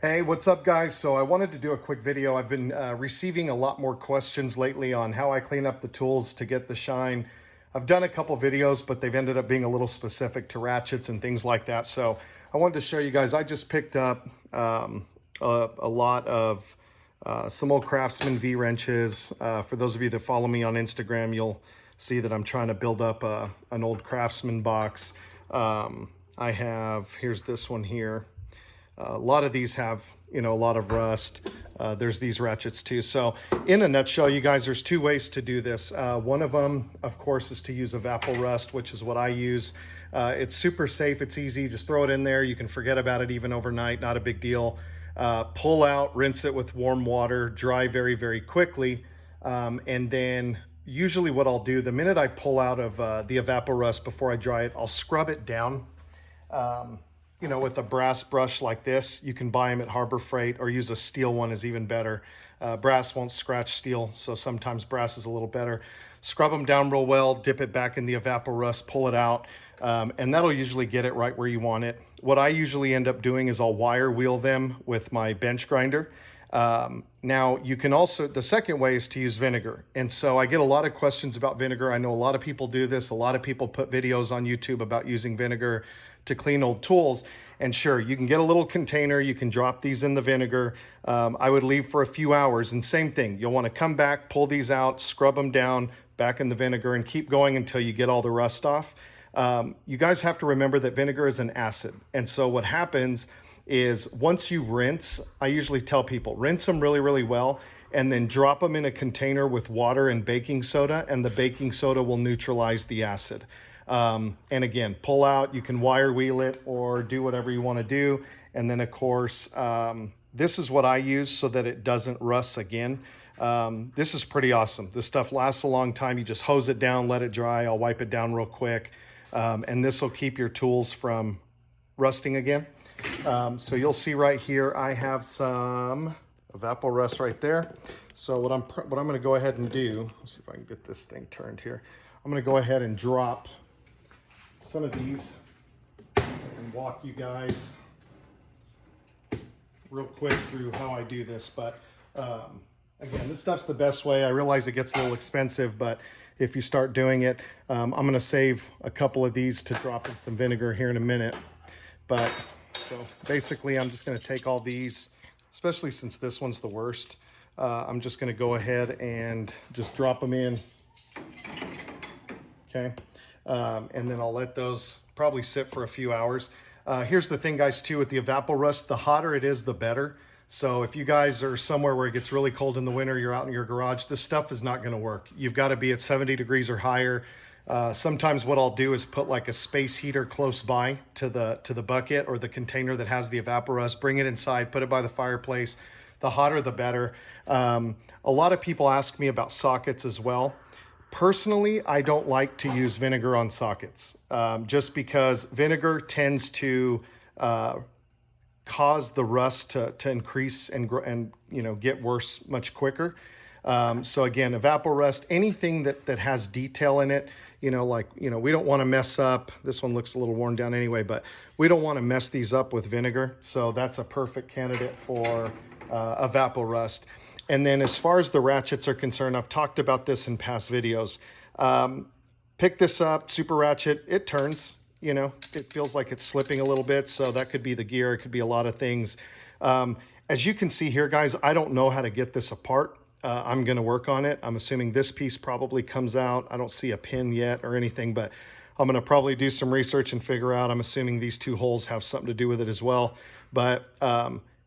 Hey, what's up guys? So I wanted to do a quick video. I've been receiving a lot more questions lately on how I clean up the tools to get the shine. I've done a couple videos, but they've ended up being a little specific to ratchets and things like that. So I wanted to show you guys, I just picked up a lot of some old Craftsman V-wrenches. For those of you that follow me on Instagram, you'll see that I'm trying to build up an old Craftsman box. Here's this one here. A lot of these have, a lot of rust. There's these ratchets too. So in a nutshell, you guys, there's two ways to do this. One of them, of course, is to use Evapo-Rust, which is what I use. It's super safe. It's easy. Just throw it in there. You can forget about it even overnight. Not a big deal. Pull out, rinse it with warm water, dry very, very quickly. And then usually what I'll do, the minute I pull out of the Evapo-Rust before I dry it, I'll scrub it down. With a brass brush like this. You can buy them at Harbor Freight, or use a steel one is even better. Brass won't scratch steel, so sometimes brass is a little better. Scrub them down real well, dip it back in the Evapo-Rust, pull it out, and that'll usually get it right where you want it. What I usually end up doing is I'll wire wheel them with my bench grinder. Now you can also, the second way is to use vinegar. And so I get a lot of questions about vinegar. I know a lot of people do this. A lot of people put videos on YouTube about using vinegar to clean old tools. And sure, you can get a little container. You can drop these in the vinegar. I would leave for a few hours, and same thing. You'll want to come back, pull these out, scrub them down, back in the vinegar, and keep going until you get all the rust off. You guys have to remember that vinegar is an acid. And so what happens is once you rinse, I usually tell people, rinse them really, really well, and then drop them in a container with water and baking soda, and the baking soda will neutralize the acid. And again, pull out, you can wire wheel it or do whatever you want to do. And then of course, this is what I use so that it doesn't rust again. This is pretty awesome. This stuff lasts a long time. You just hose it down, let it dry. I'll wipe it down real quick. And this will keep your tools from rusting again. So you'll see right here, I have some Evapo-Rust right there. So what I'm going to go ahead and do, let's see if I can get this thing turned here. I'm going to go ahead and drop some of these and walk you guys real quick through how I do this. But again, this stuff's the best way. I realize it gets a little expensive, but if you start doing it, I'm going to save a couple of these to drop in some vinegar here in a minute. But so basically, I'm just going to take all these, especially since this one's the worst. I'm just going to go ahead and just drop them in. Okay. And then I'll let those probably sit for a few hours. Here's the thing, guys, too, with the Evapo-Rust, the hotter it is, the better. So if you guys are somewhere where it gets really cold in the winter, you're out in your garage, this stuff is not going to work. You've got to be at 70 degrees or higher. Sometimes what I'll do is put like a space heater close by to the bucket or the container that has the Evapo-Rust, bring it inside, put it by the fireplace. The hotter, the better. A lot of people ask me about sockets as well. Personally, I don't like to use vinegar on sockets, just because vinegar tends to cause the rust to increase and get worse much quicker. So again, Evapo-Rust, anything that has detail in it, we don't want to mess up. This one looks a little worn down anyway, but we don't want to mess these up with vinegar. So that's a perfect candidate for Evapo-Rust. And then as far as the ratchets are concerned, I've talked about this in past videos. Pick this up, Super Ratchet, it turns, it feels like it's slipping a little bit. So that could be the gear. It could be a lot of things. As you can see here, guys, I don't know how to get this apart. I'm going to work on it. I'm assuming this piece probably comes out. I don't see a pin yet or anything, but I'm going to probably do some research and figure out. I'm assuming these two holes have something to do with it as well. But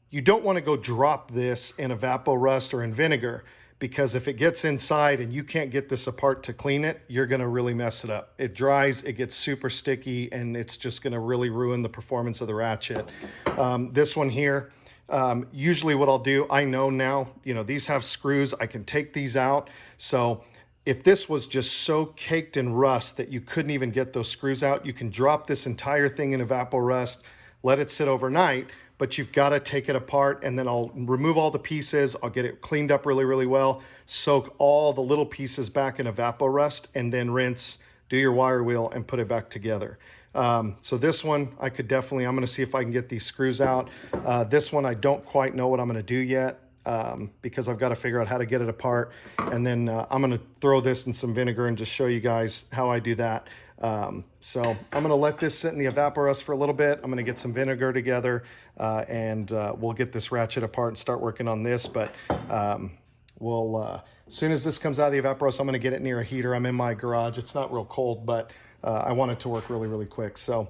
you don't want to go drop this in Evapo-Rust or in vinegar, because if it gets inside and you can't get this apart to clean it, you're going to really mess it up. It dries, it gets super sticky, and it's just going to really ruin the performance of the ratchet. This one here, usually what I'll do, I know now, these have screws. I can take these out. So if this was just so caked in rust that you couldn't even get those screws out, you can drop this entire thing in Evapo-Rust, let it sit overnight, but you've got to take it apart, and then I'll remove all the pieces. I'll get it cleaned up really, really well, soak all the little pieces back in Evapo-Rust, and then rinse, do your wire wheel, and put it back together. So this one, I could definitely, I'm gonna see if I can get these screws out. This one, I don't quite know what I'm gonna do yet. Because I've got to figure out how to get it apart. And then I'm going to throw this in some vinegar and just show you guys how I do that. So I'm going to let this sit in the evaporust for a little bit. I'm going to get some vinegar together and we'll get this ratchet apart and start working on this. But as soon as this comes out of the evaporust, I'm going to get it near a heater. I'm in my garage. It's not real cold, but I want it to work really, really quick. So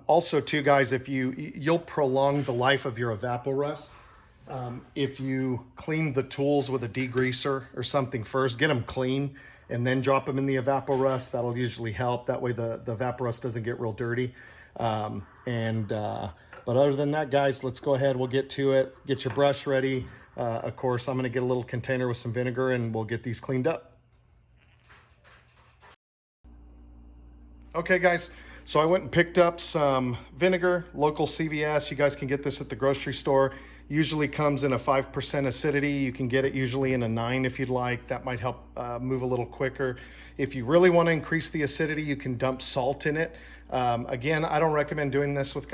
also too, guys, if you'll prolong the life of your evaporust. If you clean the tools with a degreaser or something first, get them clean and then drop them in the evaporust. That'll usually help. That way the evaporust doesn't get real dirty. But other than that, guys, let's go ahead. We'll get to it. Get your brush ready. Of course, I'm going to get a little container with some vinegar and we'll get these cleaned up. Okay, guys. So I went and picked up some vinegar, local CVS. You guys can get this at the grocery store. Usually comes in a 5% acidity. You can get it usually in a 9 if you'd like. That might help move a little quicker. If you really want to increase the acidity, you can dump salt in it. Again, I don't recommend doing this with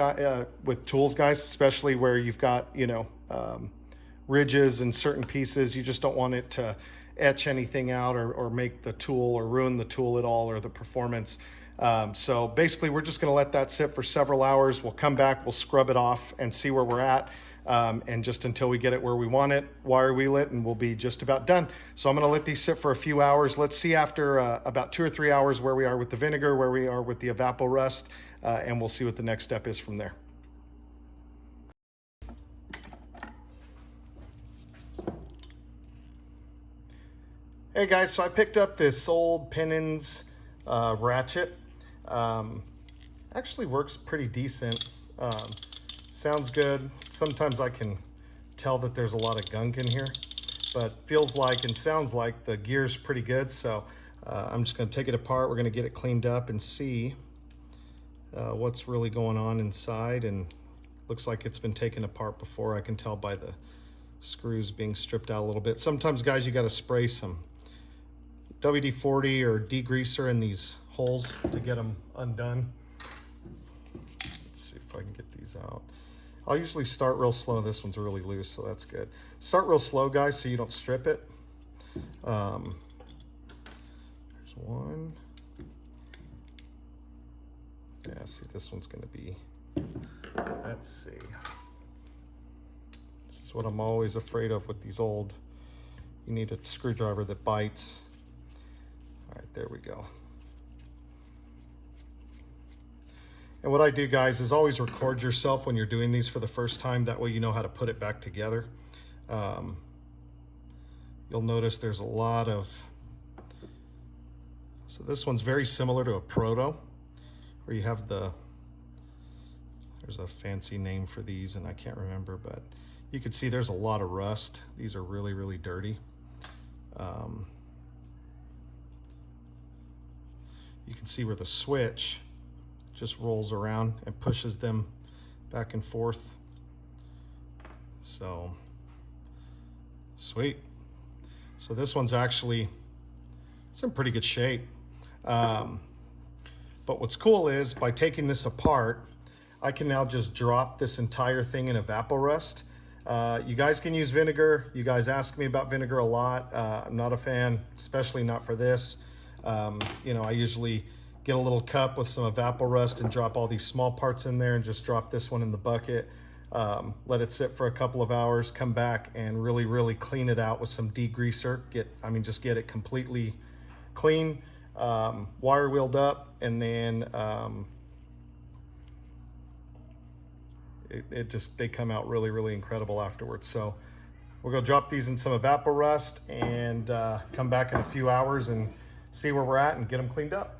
tools, guys, especially where you've got, ridges and certain pieces. You just don't want it to etch anything out or make the tool or ruin the tool at all or the performance. So basically, we're just going to let that sit for several hours. We'll come back, we'll scrub it off and see where we're at. And just until we get it where we want it, wire wheel it, and we'll be just about done. So I'm going to let these sit for a few hours. Let's see after about 2 or 3 hours where we are with the vinegar, where we are with the evaporust, and we'll see what the next step is from there. Hey guys, so I picked up this old Pennins ratchet. Actually works pretty decent. Sounds good. Sometimes I can tell that there's a lot of gunk in here, but feels like and sounds like the gear's pretty good. So I'm just going to take it apart. We're going to get it cleaned up and see what's really going on inside. And looks like it's been taken apart before. I can tell by the screws being stripped out a little bit. Sometimes, guys, you got to spray some WD-40 or degreaser in these holes to get them undone. Let's see if I can get these out. I'll usually start real slow. This one's really loose, so that's good. Start real slow, guys, so you don't strip it. There's one. Yeah, see, this one's going to be, let's see. This is what I'm always afraid of with these old, you need a screwdriver that bites. All right, there we go. And what I do, guys, is always record yourself when you're doing these for the first time. That way you know how to put it back together. You'll notice there's a lot of, so this one's very similar to a proto, where you have there's a fancy name for these and I can't remember, but you can see there's a lot of rust. These are really, really dirty. You can see where the switch just rolls around and pushes them back and forth. So, sweet. So this one's actually, it's in pretty good shape. But what's cool is by taking this apart, I can now just drop this entire thing in evaporust. You guys can use vinegar. You guys ask me about vinegar a lot. I'm not a fan, especially not for this. I usually get a little cup with some evaporust and drop all these small parts in there and just drop this one in the bucket. Let it sit for a couple of hours, come back and really, really clean it out with some degreaser. Just get it completely clean, wire wheeled up, and then they come out really, really incredible afterwards. So we're gonna drop these in some evaporust and come back in a few hours and see where we're at and get them cleaned up.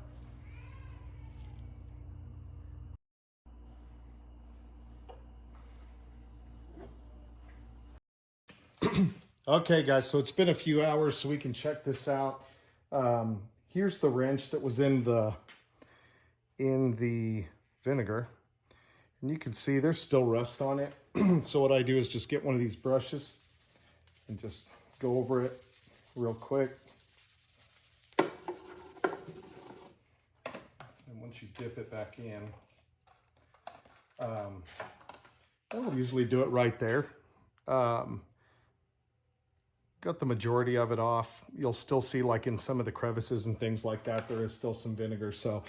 Okay, guys, so it's been a few hours, so we can check this out. Here's the wrench that was in the vinegar, and you can see there's still rust on it. So what I do is just get one of these brushes and just go over it real quick. once you dip it back in. That'll usually do it right there. Got the majority of it off. You'll still see, like in some of the crevices and things like that, there is still some vinegar. So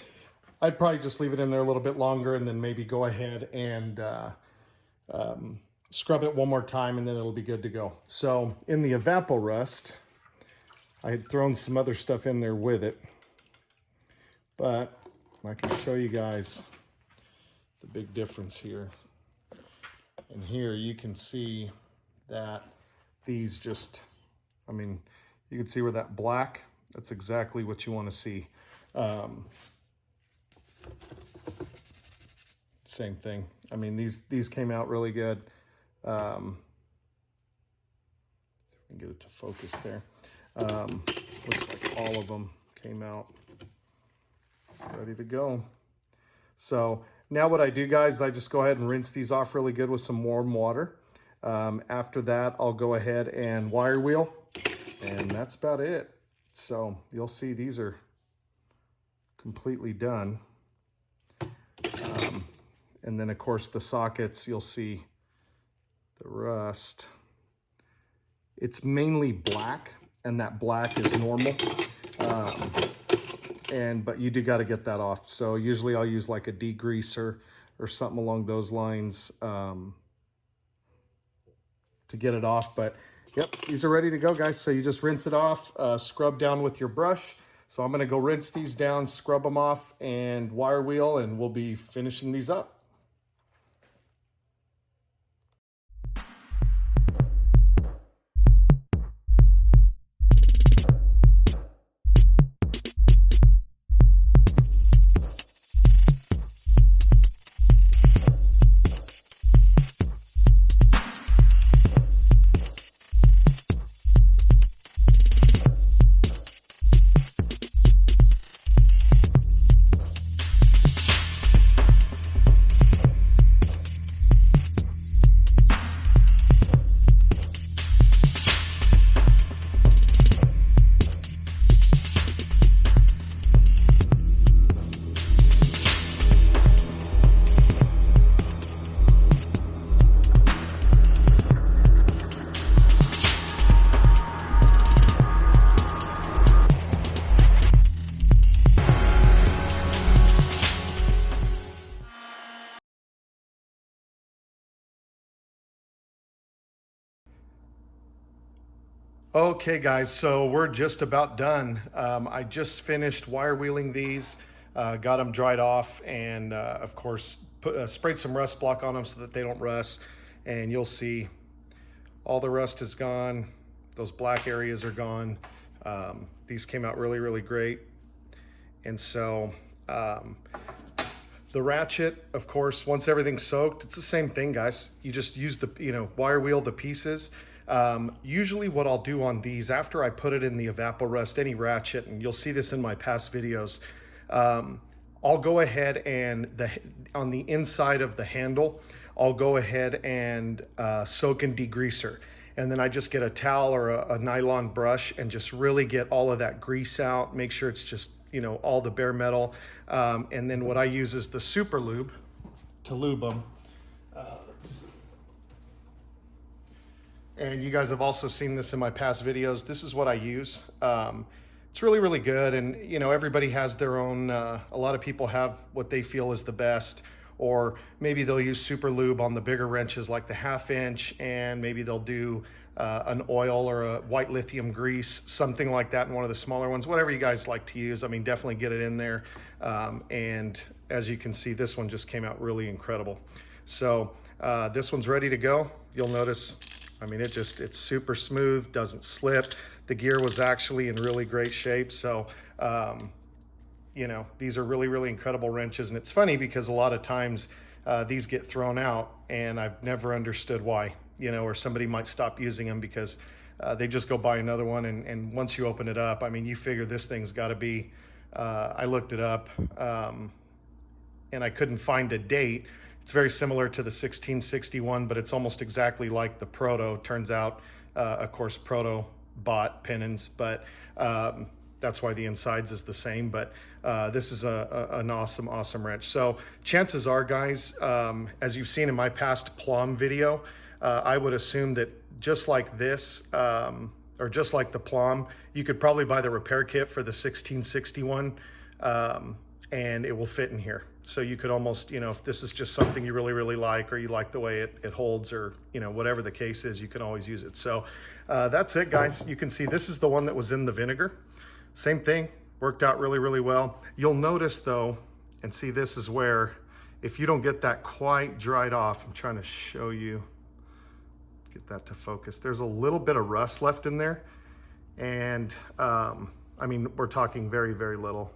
I'd probably just leave it in there a little bit longer and then maybe go ahead and scrub it one more time, and then it'll be good to go. So in the Evapo-Rust, I had thrown some other stuff in there with it, but I can show you guys the big difference here. And here you can see that these just, I mean, you can see where that black, that's exactly what you want to see. Same thing. I mean, these came out really good. If we can get it to focus there. Looks like all of them came out ready to go. So now what I do, guys, I just go ahead and rinse these off really good with some warm water. After that, I'll go ahead and wire wheel, and that's about it. So you'll see these are completely done. And then, of course, the sockets, you'll see the rust. It's mainly black, and that black is normal. But you do got to get that off. So usually I'll use like a degreaser or something along those lines to get it off. But yep, these are ready to go, guys. So you just rinse it off, scrub down with your brush. So I'm going to go rinse these down, scrub them off, and wire wheel, and we'll be finishing these up. Okay, guys, so we're just about done. I just finished wire wheeling these, got them dried off, and of course sprayed some rust block on them so that they don't rust. And you'll see all the rust is gone. Those black areas are gone. These came out really, really great. And so the Ratchet, of course, once everything's soaked, it's the same thing, guys. You just use the, wire wheel the pieces. Usually what I'll do on these, after I put it in the Evapo-Rust, any Ratchet, and you'll see this in my past videos, I'll go ahead and on the inside of the handle, I'll go ahead and soak in degreaser. And then I just get a towel or a nylon brush and just really get all of that grease out, make sure it's just, all the bare metal. And then what I use is the super lube to lube them. Let's see. And you guys have also seen this in my past videos. This is what I use. It's really, really good. And, everybody has their own, a lot of people have what they feel is the best, or maybe they'll use super lube on the bigger wrenches like the 1/2 inch, and maybe they'll do an oil or a white lithium grease, something like that in one of the smaller ones, whatever you guys like to use. I mean, definitely get it in there. And as you can see, this one just came out really incredible. So this one's ready to go. You'll notice, I mean, it's super smooth, doesn't slip. The gear was actually in really great shape. So, these are really, really incredible wrenches. And it's funny because a lot of times these get thrown out and I've never understood why, or somebody might stop using them because they just go buy another one. And once you open it up, I mean, you figure this thing's gotta be, I looked it up and I couldn't find a date. It's very similar to the 1661, but it's almost exactly like the Proto. Turns out, of course, Proto bought Pennons, but That's why the insides is the same, but this is an awesome wrench. So chances are, guys, as you've seen in my past Plum video, I would assume that just like this, or just like the Plum, you could probably buy the repair kit for the 1661, and it will fit in here. So you could almost, you know, if this is just something you really like, or you like the way it holds, or, you know, whatever the case is, you can always use it. So that's it, guys. You can see this is the one that was in the Vinegar. Same thing, worked out really well. You'll notice though, and see, this is where, if you don't get that quite dried off, I'm trying to show you, get that to focus. There's a little bit of rust left in there. And I mean, we're talking very little.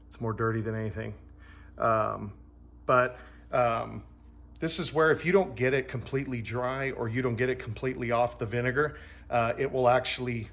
It's more dirty than anything. This is where, if you don't get it completely dry, or you don't get it completely off the vinegar, it will actually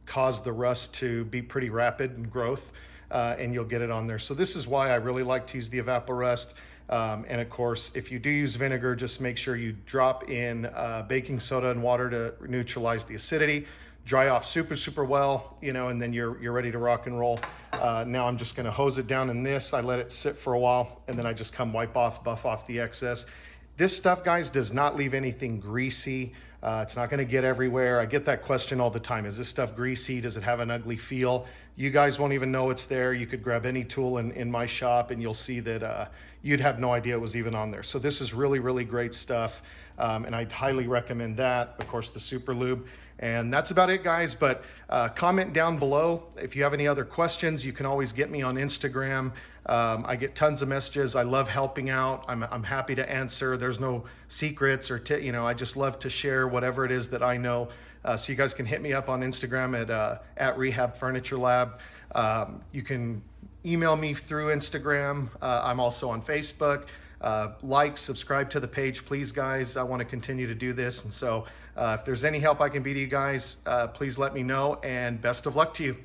cause the rust to be pretty rapid in growth, and you'll get it on there. So this is why I really like to use the Evaporust. And of course, if you do use vinegar, just make sure you drop in baking soda and water to neutralize the acidity. Dry off super well, you know, and then you're ready to rock and roll. Now I'm just gonna hose it down in this. I let it sit for a while, and then I just come buff off the excess. This stuff, guys, does not leave anything greasy. It's not gonna get everywhere. I get that question all the time. Is this stuff greasy? Does it have an ugly feel? You guys won't even know it's there. You could grab any tool in my shop, and you'll see that you'd have no idea it was even on there. So this is really great stuff, and I'd highly recommend that. Of course, the Super Lube. And that's about it, guys. But comment down below if you have any other questions. You can always get me on Instagram. I get tons of messages. I love helping out. I'm happy to answer. There's no secrets or you know, I just love to share whatever it is that I know. So you guys can hit me up on Instagram at Rehab Furniture Lab. You can email me through Instagram. I'm also on Facebook. Like, subscribe to the page, please, guys. I want to continue to do this. And so if there's any help I can be to you guys, please let me know, and best of luck to you.